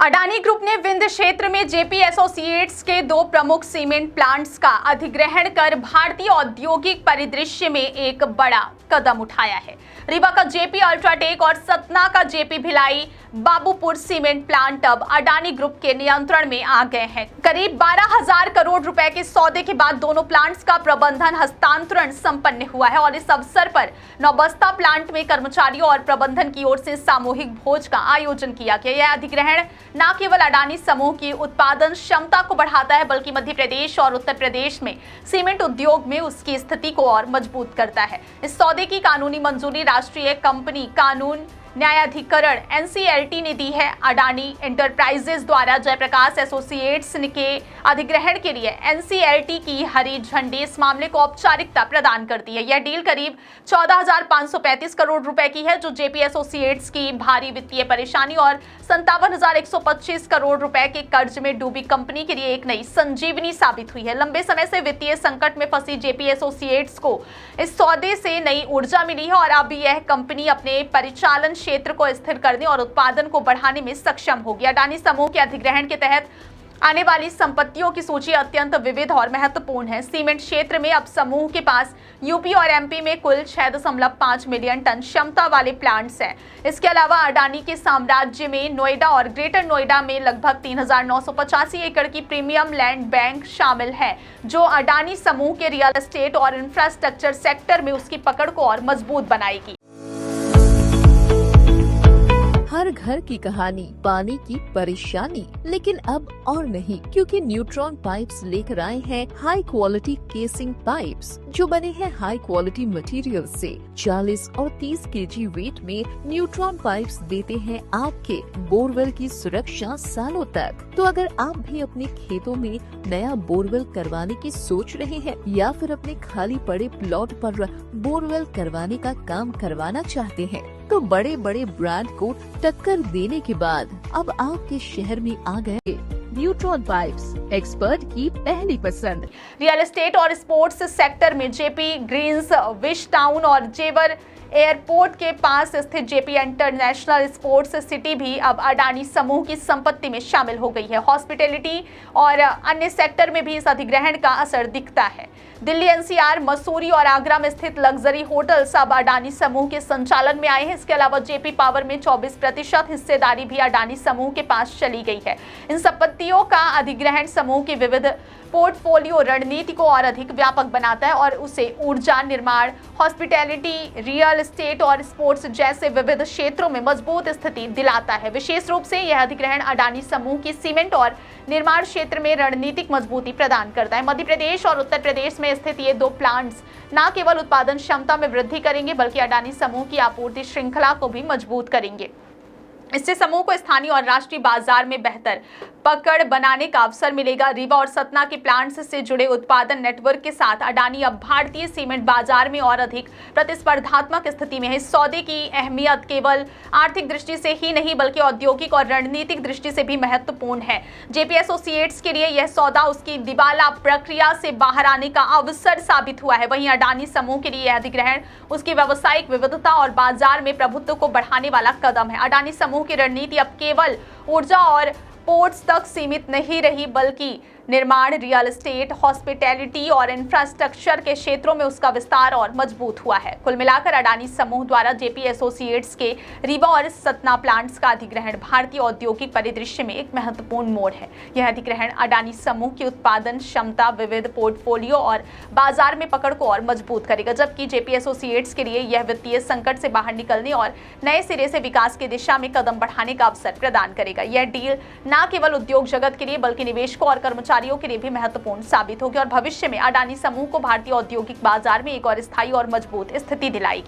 Adani group ने विंध्य क्षेत्र में जेपी एसोसिएट्स के 2 प्रमुख सीमेंट प्लांट्स का अधिग्रहण कर भारतीय औद्योगिक परिदृश्य में एक बड़ा कदम उठाया है। रीवा का जेपी अल्ट्राटेक और सतना का JP Bhilai Babupur cement plant अब अडानी ग्रुप के नियंत्रण में आ गए हैं। करीब 12,000 करोड़ रुपए के सौदे के बाद दोनों प्लांट्स का प्रबंधन हस्तांतरण संपन्न हुआ है और इस अवसर पर नौबस्ता प्लांट में कर्मचारियों और प्रबंधन की ओर से सामूहिक भोज का आयोजन किया गया। यह अधिग्रहण न केवल अडानी समूह की उत्पादन क्षमता को बढ़ाता है बल्कि मध्य प्रदेश और उत्तर प्रदेश में सीमेंट उद्योग में उसकी स्थिति को और मजबूत करता है। इस सौदे की कानूनी मंजूरी राष्ट्रीय कंपनी कानून न्यायाधिकरण एनसीएलटी ने दी है। अडानी एंटरप्राइजेज द्वारा जयप्रकाश एसोसिएट्स के अधिग्रहण के लिए एनसीएलटी की हरी झंडी इस मामले को औपचारिकता प्रदान करती है। यह डील करीब 14,535 करोड़ रुपए की है, जो जेपी एसोसिएट्स की भारी वित्तीय परेशानी और 57,125 करोड़ रुपए के कर्ज में डूबी कंपनी के लिए एक नई संजीवनी साबित हुई है। लंबे समय से वित्तीय संकट में फंसी जेपी एसोसिएट्स को इस सौदे से नई ऊर्जा मिली है और अब यह कंपनी अपने परिचालन क्षेत्र को स्थिर करने और उत्पादन को बढ़ाने में सक्षम होगी। अडानी समूह के अधिग्रहण के तहत आने वाली संपत्तियों की सूची अत्यंत विविध और महत्वपूर्ण है। सीमेंट क्षेत्र में अब समूह के पास यूपी और एमपी में कुल 6.5 मिलियन टन क्षमता वाले प्लांट्स हैं। इसके अलावा अडानी के साम्राज्य में नोएडा और ग्रेटर नोएडा में लगभग 3,985 एकड़ की प्रीमियम लैंड बैंक शामिल है, जो अडानी समूह के रियल एस्टेट और इंफ्रास्ट्रक्चर सेक्टर में उसकी पकड़ को और मजबूत बनाएगी। हर घर की कहानी, पानी की परेशानी, लेकिन अब और नहीं, क्योंकि न्यूट्रॉन पाइप्स लेकर आए हैं हाई क्वालिटी केसिंग पाइप्स, जो बने हैं हाई क्वालिटी मटेरियल से। 40 और 30 केजी वेट में न्यूट्रॉन पाइप्स देते हैं आपके बोरवेल की सुरक्षा सालों तक। तो अगर आप भी अपने खेतों में नया बोरवेल करवाने की सोच रहे हैं या फिर अपने खाली पड़े प्लॉट पर बोरवेल करवाने का काम करवाना चाहते हैं, तो बड़े बड़े ब्रांड को टक्कर देने के बाद अब आपके शहर में आ गए न्यूट्रॉन पाइप्स, एक्सपर्ट की पहली पसंद। रियल एस्टेट और स्पोर्ट्स सेक्टर में जेपी ग्रीन्स, विश टाउन और जेवर एयरपोर्ट के पास स्थित जेपी इंटरनेशनल स्पोर्ट्स सिटी भी अब अडानी समूह की संपत्ति में शामिल हो गई है। हॉस्पिटैलिटी और अन्य सेक्टर में भी इस अधिग्रहण का असर दिखता है। दिल्ली, एनसीआर, मसूरी और आगरा में स्थित लग्जरी होटल्स अब अडानी समूह के संचालन में आए हैं। इसके अलावा जेपी पावर में 24% हिस्सेदारी भी अडानी समूह के पास चली गई है। इन संपत्तियों का अधिग्रहण समूह की विविध पोर्टफोलियो रणनीति को और अधिक व्यापक बनाता है और उसे ऊर्जा, निर्माण, हॉस्पिटैलिटी, रियल एस्टेट और स्पोर्ट्स जैसे विविध क्षेत्रों में मजबूत स्थिति दिलाता है। विशेष रूप से यह अधिग्रहण अडानी समूह की सीमेंट और निर्माण क्षेत्र में रणनीतिक मजबूती प्रदान करता है। मध्य प्रदेश और उत्तर प्रदेश में स्थित ये 2 प्लांट्स न केवल उत्पादन क्षमता में वृद्धि करेंगे बल्कि अडानी समूह की आपूर्ति श्रृंखला को भी मजबूत करेंगे। इससे समूह को स्थानीय और राष्ट्रीय बाजार में बेहतर पकड़ बनाने का अवसर मिलेगा। रीवा और सतना के प्लांट्स से जुड़े उत्पादन नेटवर्क के साथ अडानी अब भारतीय सीमेंट बाजार में और अधिक प्रतिस्पर्धात्मक स्थिति में है। इस सौदे की अहमियत केवल आर्थिक दृष्टि से ही नहीं बल्कि औद्योगिक और रणनीतिक दृष्टि से भी महत्वपूर्ण है। जेपी एसोसिएट्स के लिए यह सौदा उसकी दिवाला प्रक्रिया से बाहर आने का अवसर साबित हुआ है। वहीं अडानी समूह के लिए यह अधिग्रहण उसकी व्यावसायिक विविधता और बाजार में प्रभुत्व को बढ़ाने वाला कदम है। अडानी समूह की रणनीति अब केवल ऊर्जा और पोर्ट्स तक सीमित नहीं रही बल्कि निर्माण, रियल एस्टेट, हॉस्पिटैलिटी और इंफ्रास्ट्रक्चर के क्षेत्रों में उसका विस्तार और मजबूत हुआ है। कुल मिलाकर अडानी समूह द्वारा जेपी एसोसिएट्स के रीवा और सतना प्लांट्स का अधिग्रहण भारतीय औद्योगिक परिदृश्य में एक महत्वपूर्ण मोड़ है। यह अधिग्रहण अडानी समूह की उत्पादन क्षमता, विविध पोर्टफोलियो और बाजार में पकड़ को और मजबूत करेगा, जबकि जेपी एसोसिएट्स के लिए यह वित्तीय संकट से बाहर निकलने और नए सिरे से विकास की दिशा में कदम बढ़ाने का अवसर प्रदान करेगा। यह डील न केवल उद्योग जगत के लिए बल्कि निवेशकों और कर्मचारियों के लिए भी महत्वपूर्ण साबित होगी और भविष्य में अडानी समूह को भारतीय औद्योगिक बाजार में एक और स्थायी और मजबूत स्थिति दिलाएगी।